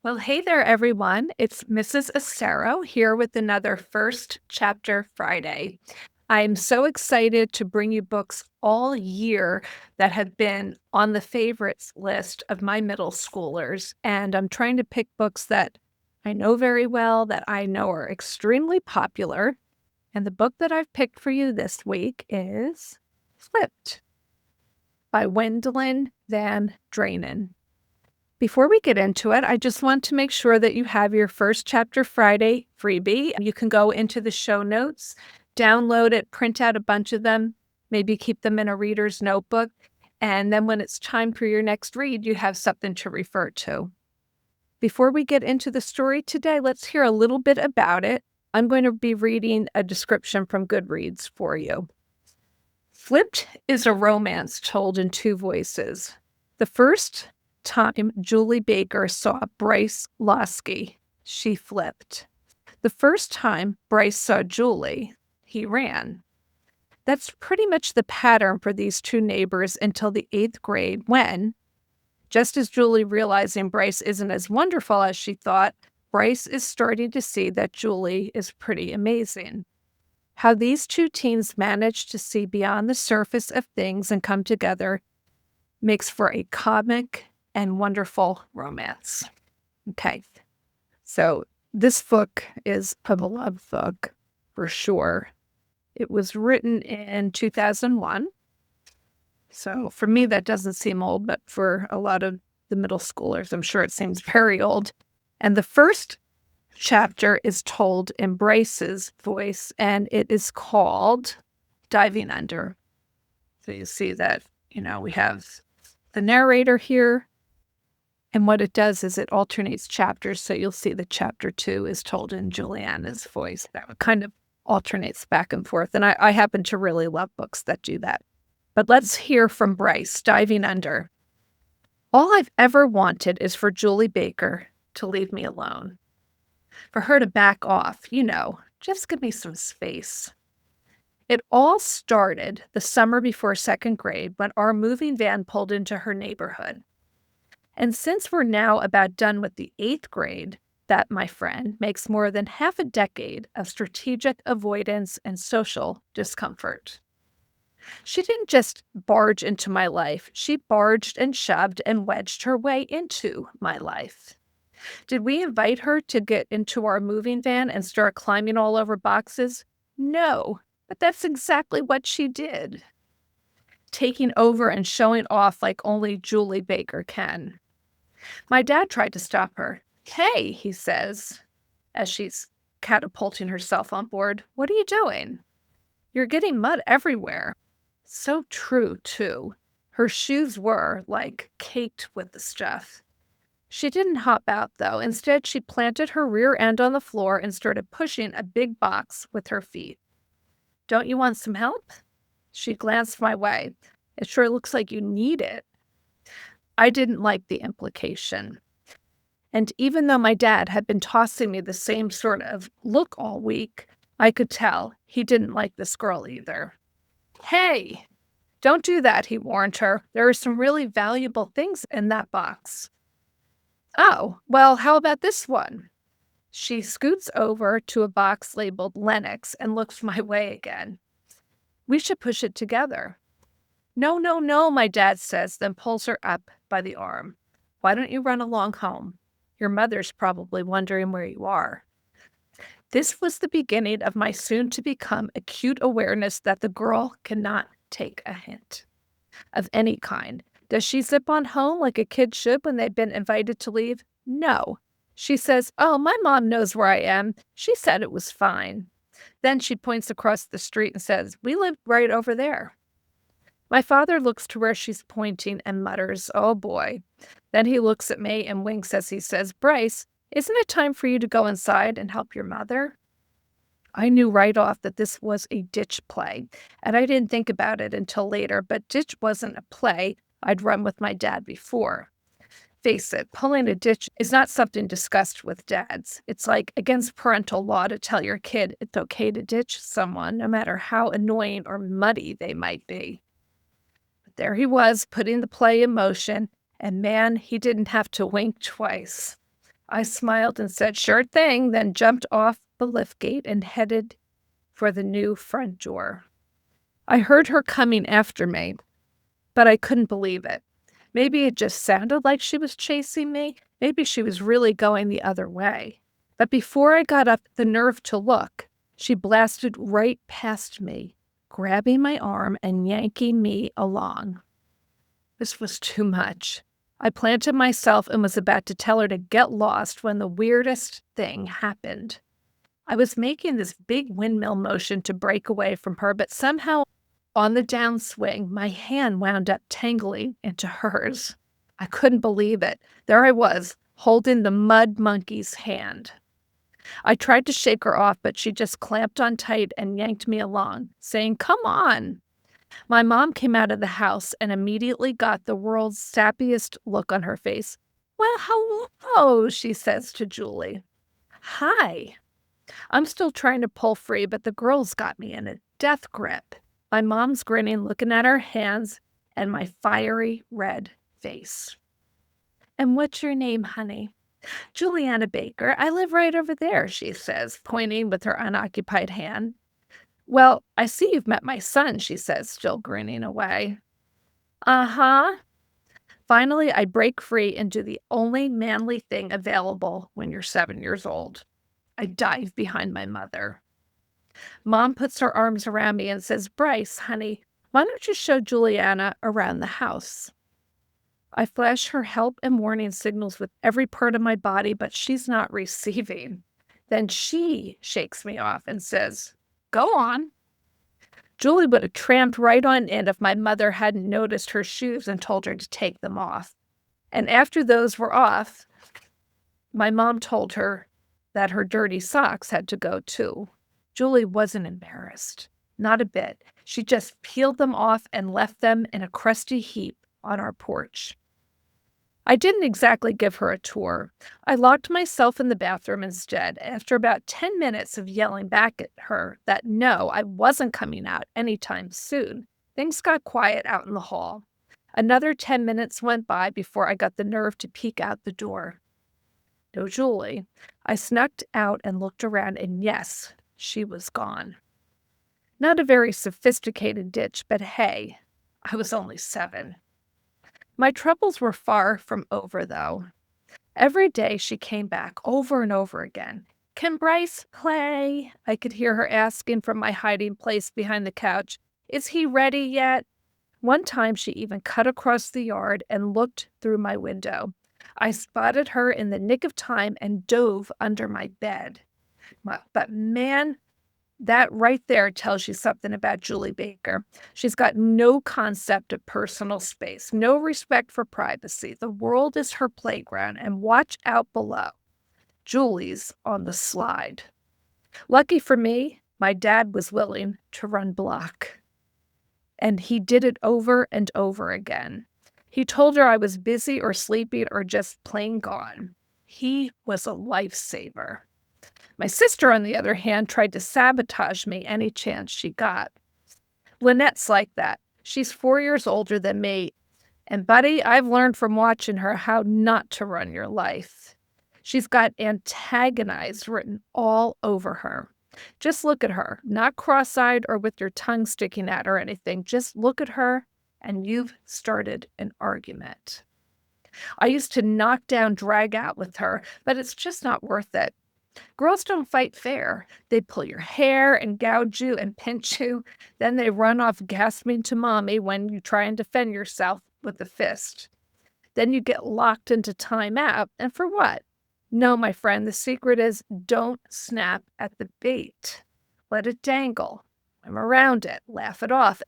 Well, hey there, everyone. It's Mrs. Acero here with another First Chapter Friday. I'm so excited to bring you books all year that have been on the favorites list of my middle schoolers. And I'm trying to pick books that I know very well, that I know are extremely popular. And the book that I've picked for you this week is Flipped by Wendelin Van Draanen. Before we get into it, I just want to make sure that you have your First Chapter Friday freebie. You can go into the show notes, download it, print out a bunch of them, maybe keep them in a reader's notebook. And then when it's time for your next read, you have something to refer to. Before we get into the story today, let's hear a little bit about it. I'm going to be reading a description from Goodreads for you. Flipped is a romance told in two voices. The first time Juli Baker saw Bryce Loski, she flipped. The first time Bryce saw Juli, he ran. That's pretty much the pattern for these two neighbors until the 8th grade when, just as Juli realizing Bryce isn't as wonderful as she thought, Bryce is starting to see that Juli is pretty amazing. How these two teens manage to see beyond the surface of things and come together makes for a comic and wonderful romance. Okay, so this book is a beloved book for sure. It was written in 2001. So for me, that doesn't seem old, but for a lot of the middle schoolers, I'm sure it seems very old. And the first chapter is told in Bryce's voice, and it is called Diving Under. So you see that, we have the narrator here. And what it does is it alternates chapters. So you'll see that chapter 2 is told in Juliana's voice. That kind of alternates back and forth. And I happen to really love books that do that. But let's hear from Bryce, Diving Under. All I've ever wanted is for Juli Baker to leave me alone. For her to back off, just give me some space. It all started the summer before 2nd grade when our moving van pulled into her neighborhood. And since we're now about done with the 8th grade, that, my friend, makes more than half a decade of strategic avoidance and social discomfort. She didn't just barge into my life. She barged and shoved and wedged her way into my life. Did we invite her to get into our moving van and start climbing all over boxes? No, but that's exactly what she did. Taking over and showing off like only Juli Baker can. My dad tried to stop her. Hey, he says, as she's catapulting herself on board, what are you doing? You're getting mud everywhere. So true, too. Her shoes were, caked with the stuff. She didn't hop out, though. Instead, she planted her rear end on the floor and started pushing a big box with her feet. Don't you want some help? She glanced my way. It sure looks like you need it. I didn't like the implication. And even though my dad had been tossing me the same sort of look all week, I could tell he didn't like this girl either. Hey, don't do that, he warned her. There are some really valuable things in that box. Oh, well, how about this one? She scoots over to a box labeled Lennox and looks my way again. We should push it together. No, no, no, my dad says, then pulls her up by the arm. Why don't you run along home? Your mother's probably wondering where you are. This was the beginning of my soon-to-become acute awareness that the girl cannot take a hint of any kind. Does she zip on home like a kid should when they've been invited to leave? No. She says, oh, my mom knows where I am. She said it was fine. Then she points across the street and says, we live right over there. My father looks to where she's pointing and mutters, oh boy. Then he looks at me and winks as he says, Bryce, isn't it time for you to go inside and help your mother? I knew right off that this was a ditch play, and I didn't think about it until later, but ditch wasn't a play I'd run with my dad before. Face it, pulling a ditch is not something discussed with dads. It's like against parental law to tell your kid it's okay to ditch someone, no matter how annoying or muddy they might be. But there he was, putting the play in motion, and man, he didn't have to wink twice. I smiled and said, "Sure thing," then jumped off the liftgate and headed for the new front door. I heard her coming after me, but I couldn't believe it. Maybe it just sounded like she was chasing me. Maybe she was really going the other way. But before I got up the nerve to look, she blasted right past me, grabbing my arm and yanking me along. This was too much. I planted myself and was about to tell her to get lost when the weirdest thing happened. I was making this big windmill motion to break away from her, but somehow on the downswing, my hand wound up tangling into hers. I couldn't believe it. There I was, holding the mud monkey's hand. I tried to shake her off, but she just clamped on tight and yanked me along, saying, "Come on." My mom came out of the house and immediately got the world's sappiest look on her face. "Well, hello," she says to Julie. "Hi." I'm still trying to pull free, but the girl's got me in a death grip. My mom's grinning, looking at her hands and my fiery red face. "And what's your name, honey?" "Juliana Baker. I live right over there," she says, pointing with her unoccupied hand. "Well, I see you've met my son," she says, still grinning away. "Uh-huh." Finally, I break free and do the only manly thing available when you're 7 years old. I dive behind my mother. Mom puts her arms around me and says, "Bryce, honey, why don't you show Juliana around the house?" I flash her help and warning signals with every part of my body, but she's not receiving. Then she shakes me off and says, "Go on." Julie would have tramped right on in if my mother hadn't noticed her shoes and told her to take them off. And after those were off, my mom told her that her dirty socks had to go too. Julie wasn't embarrassed, not a bit. She just peeled them off and left them in a crusty heap on our porch. I didn't exactly give her a tour. I locked myself in the bathroom instead. After about 10 minutes of yelling back at her that no, I wasn't coming out anytime soon, things got quiet out in the hall. Another 10 minutes went by before I got the nerve to peek out the door. No Julie. I snuck out and looked around, and yes, she was gone. Not a very sophisticated ditch, but hey, I was only 7. My troubles were far from over, though. Every day she came back over and over again. "Can Bryce play?" I could hear her asking from my hiding place behind the couch. "Is he ready yet?" One time she even cut across the yard and looked through my window. I spotted her in the nick of time and dove under my bed. But man, that right there tells you something about Julie Baker. She's got no concept of personal space, no respect for privacy. The world is her playground, and watch out below. Julie's on the slide. Lucky for me, my dad was willing to run block. And he did it over and over again. He told her I was busy or sleeping or just plain gone. He was a lifesaver. My sister, on the other hand, tried to sabotage me any chance she got. Lynette's like that. She's 4 years older than me. And buddy, I've learned from watching her how not to run your life. She's got antagonized written all over her. Just look at her, not cross-eyed or with your tongue sticking out or anything. Just look at her and you've started an argument. I used to knock down, drag out with her, but it's just not worth it. Girls don't fight fair. They pull your hair and gouge you and pinch you. Then they run off gasping to mommy when you try and defend yourself with a fist. Then you get locked into timeout. And for what? No, my friend, the secret is don't snap at the bait. Let it dangle. Swim around it. Laugh it off.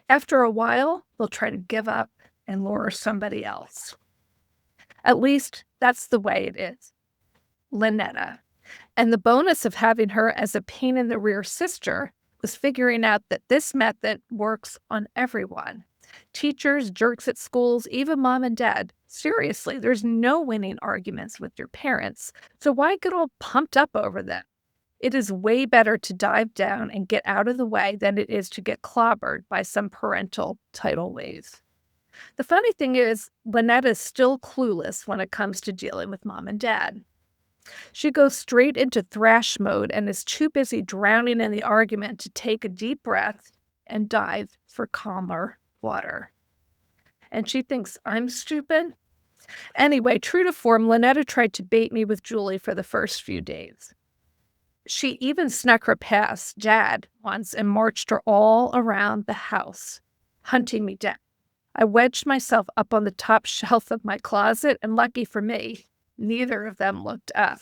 After a while, they'll try to give up and lure somebody else. At least that's the way it is. Lynetta. And the bonus of having her as a pain-in-the-rear sister was figuring out that this method works on everyone. Teachers, jerks at schools, even mom and dad. Seriously, there's no winning arguments with your parents, so why get all pumped up over them? It is way better to dive down and get out of the way than it is to get clobbered by some parental tidal wave. The funny thing is, Lynette is still clueless when it comes to dealing with mom and dad. She goes straight into thrash mode and is too busy drowning in the argument to take a deep breath and dive for calmer water. And she thinks I'm stupid? Anyway, true to form, Lynetta tried to bait me with Julie for the first few days. She even snuck her past Dad once and marched her all around the house, hunting me down. I wedged myself up on the top shelf of my closet, and lucky for me, neither of them looked up.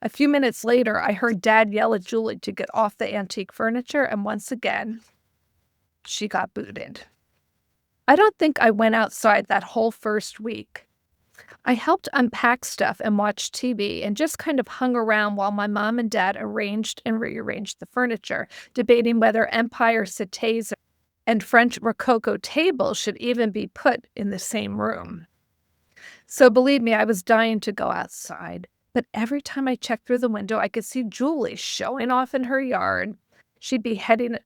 A few minutes later, I heard Dad yell at Julie to get off the antique furniture, and once again, she got booted. I don't think I went outside that whole first week. I helped unpack stuff and watch TV and just kind of hung around while my mom and dad arranged and rearranged the furniture, debating whether Empire settees and French Rococo tables should even be put in the same room. So believe me, I was dying to go outside. But every time I checked through the window, I could see Julie showing off in her yard. She'd be heading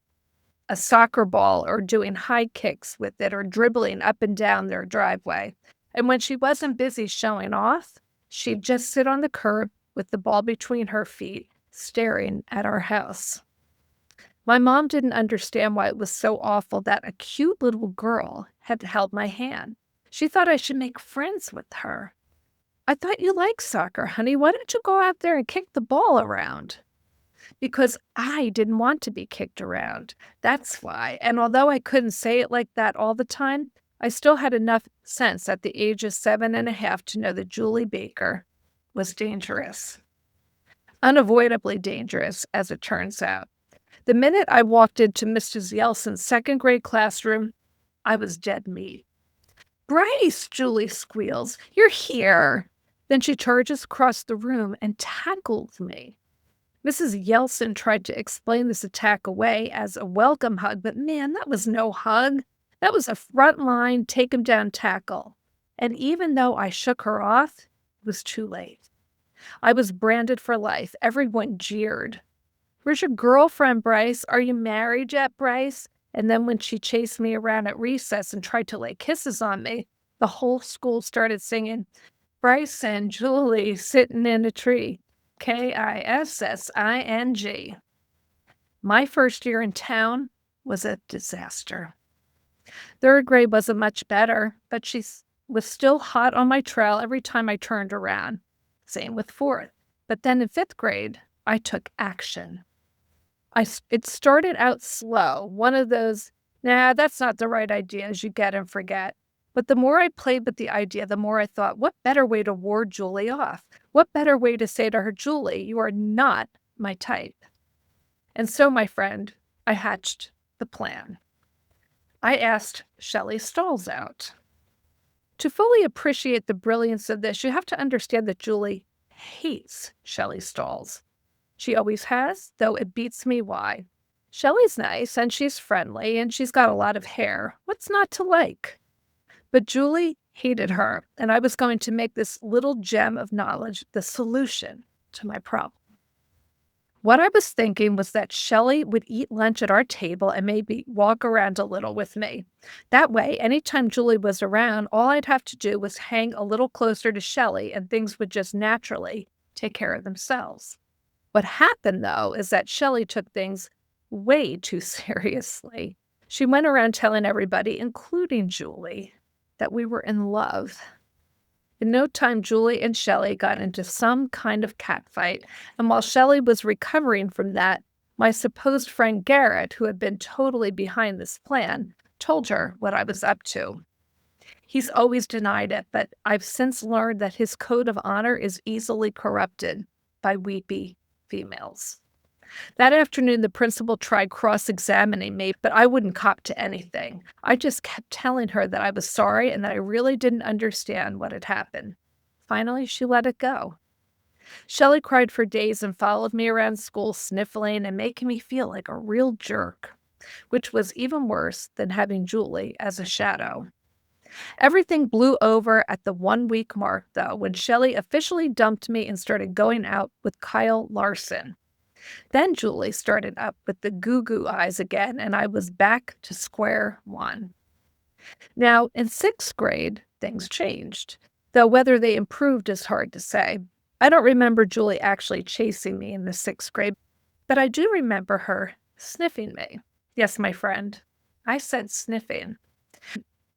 a soccer ball or doing high kicks with it or dribbling up and down their driveway. And when she wasn't busy showing off, she'd just sit on the curb with the ball between her feet, staring at our house. My mom didn't understand why it was so awful that a cute little girl had held my hand. She thought I should make friends with her. I thought you liked soccer, honey. Why don't you go out there and kick the ball around? Because I didn't want to be kicked around. That's why. And although I couldn't say it like that all the time, I still had enough sense at the age of 7.5 to know that Juli Baker was dangerous. Unavoidably dangerous, as it turns out. The minute I walked into Mrs. Yelson's second grade classroom, I was dead meat. "Bryce," Julie squeals, "you're here." Then she charges across the room and tackles me. Mrs. Yelson tried to explain this attack away as a welcome hug, but man, that was no hug. That was a frontline take-him-down tackle. And even though I shook her off, it was too late. I was branded for life. Everyone jeered. "Where's your girlfriend, Bryce? Are you married yet, Bryce?" And then when she chased me around at recess and tried to lay kisses on me, the whole school started singing, "Bryce and Julie sitting in a tree. Kissing." My first year in town was a disaster. Third grade wasn't much better, but she was still hot on my trail every time I turned around. Same with fourth. But then in fifth grade, I took action. It started out slow, one of those, nah, that's not the right idea as you get and forget. But the more I played with the idea, the more I thought, what better way to ward Julie off? What better way to say to her, "Julie, you are not my type." And so, my friend, I hatched the plan. I asked Shelley Stalls out. To fully appreciate the brilliance of this, you have to understand that Julie hates Shelley Stalls. She always has, though it beats me why. Shelley's nice, and she's friendly, and she's got a lot of hair. What's not to like? But Julie hated her, and I was going to make this little gem of knowledge the solution to my problem. What I was thinking was that Shelley would eat lunch at our table and maybe walk around a little with me. That way, anytime Julie was around, all I'd have to do was hang a little closer to Shelley and things would just naturally take care of themselves. What happened, though, is that Shelley took things way too seriously. She went around telling everybody, including Julie, that we were in love. In no time, Julie and Shelley got into some kind of catfight, and while Shelley was recovering from that, my supposed friend Garrett, who had been totally behind this plan, told her what I was up to. He's always denied it, but I've since learned that his code of honor is easily corrupted by weepy females. That afternoon, the principal tried cross-examining me, but I wouldn't cop to anything. I just kept telling her that I was sorry and that I really didn't understand what had happened. Finally, she let it go. Shelley cried for days and followed me around school, sniffling and making me feel like a real jerk, which was even worse than having Julie as a shadow. Everything blew over at the 1-week mark, though, when Shelley officially dumped me and started going out with Kyle Larson. Then Julie started up with the goo-goo eyes again, and I was back to square one. Now, in 6th grade, things changed, though whether they improved is hard to say. I don't remember Julie actually chasing me in the 6th grade, but I do remember her sniffing me. Yes, my friend, I said sniffing.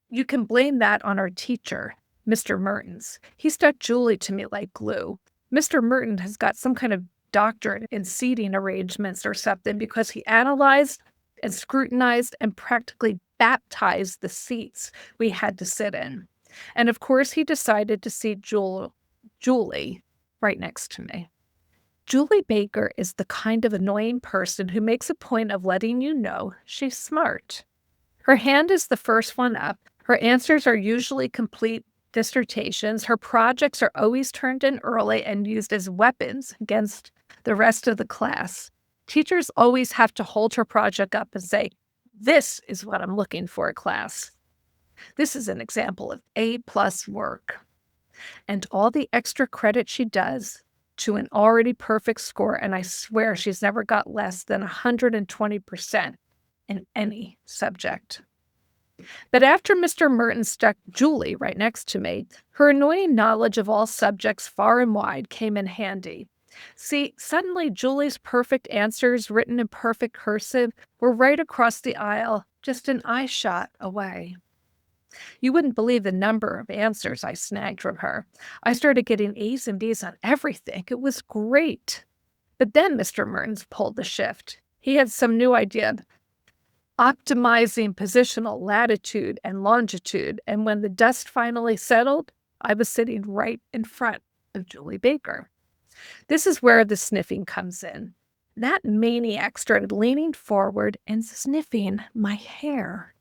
You can blame that on our teacher, Mr. Mertens. He stuck Julie to me like glue. Mr. Merton has got some kind of doctorate in seating arrangements or something because he analyzed and scrutinized and practically baptized the seats we had to sit in. And of course, he decided to seat Julie right next to me. Julie Baker is the kind of annoying person who makes a point of letting you know she's smart. Her hand is the first one up. Her answers are usually complete dissertations. Her projects are always turned in early and used as weapons against the rest of the class. Teachers always have to hold her project up and say, "This is what I'm looking for, class. This is an example of A+ work." And all the extra credit she does to an already perfect score, and I swear she's never got less than 120% in any subject. But after Mr. Merton stuck Julie right next to me, her annoying knowledge of all subjects far and wide came in handy. See, suddenly Julie's perfect answers, written in perfect cursive, were right across the aisle, just an eye shot away. You wouldn't believe the number of answers I snagged from her. I started getting A's and B's on everything. It was great. But then Mr. Mertens pulled the shift. He had some new idea, optimizing positional latitude and longitude, and when the dust finally settled, I was sitting right in front of Julie Baker. This is where the sniffing comes in. That maniac started leaning forward and sniffing my hair.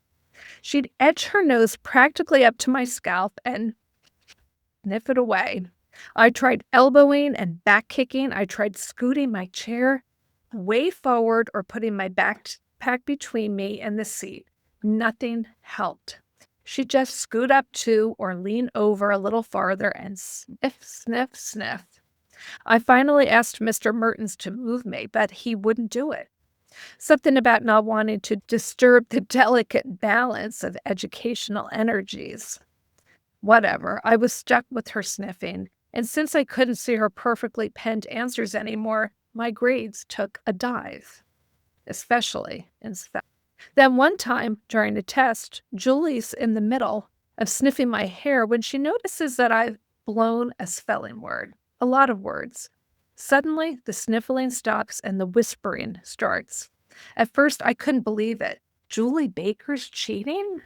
She'd edge her nose practically up to my scalp and sniff it away. I tried elbowing and back kicking. I tried scooting my chair way forward or putting my backpack between me and the seat. Nothing helped. She'd just scoot up to or lean over a little farther and sniff, sniff, sniff. I finally asked Mr. Mertens to move me, but he wouldn't do it. Something about not wanting to disturb the delicate balance of educational energies. Whatever, I was stuck with her sniffing, and since I couldn't see her perfectly penned answers anymore, my grades took a dive, especially in spell. Then one time during the test, Julie's in the middle of sniffing my hair when she notices that I've blown a spelling word, a lot of words. Suddenly, the sniffling stops and the whispering starts. At first, I couldn't believe it. Julie Baker's cheating?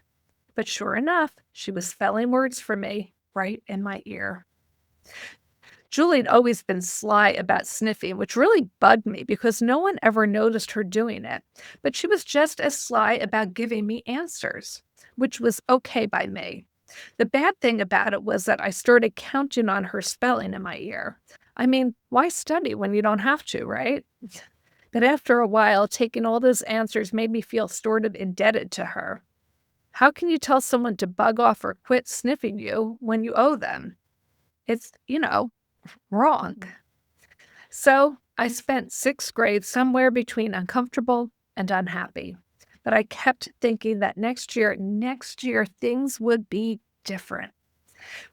But sure enough, she was spelling words for me right in my ear. Julie had always been sly about sniffing, which really bugged me because no one ever noticed her doing it. But she was just as sly about giving me answers, which was okay by me. The bad thing about it was that I started counting on her spelling in my ear. I mean, why study when you don't have to, right? But after a while, taking all those answers made me feel sort of indebted to her. How can you tell someone to bug off or quit sniffing you when you owe them? It's, wrong. So I spent 6th grade somewhere between uncomfortable and unhappy. But I kept thinking that next year, things would be different.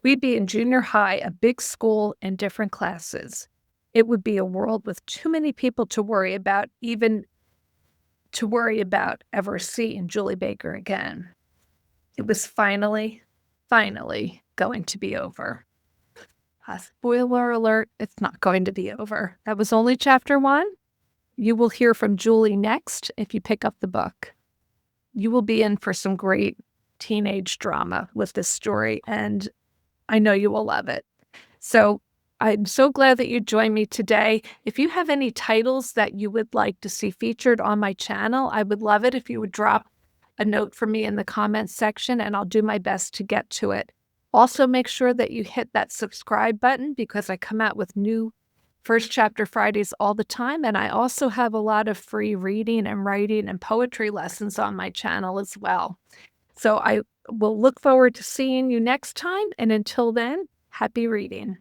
We'd be in junior high, a big school, and different classes. It would be a world with too many people to worry about, ever seeing Julie Baker again. It was finally going to be over. Spoiler alert, it's not going to be over. That was only chapter 1. You will hear from Julie next if you pick up the book. You will be in for some great teenage drama with this story, and I know you will love it. So I'm so glad that you joined me today. If you have any titles that you would like to see featured on my channel, I would love it if you would drop a note for me in the comments section, and I'll do my best to get to it. Also, make sure that you hit that subscribe button because I come out with new First Chapter Fridays all the time, and I also have a lot of free reading and writing and poetry lessons on my channel as well. So I will look forward to seeing you next time, and until then, happy reading.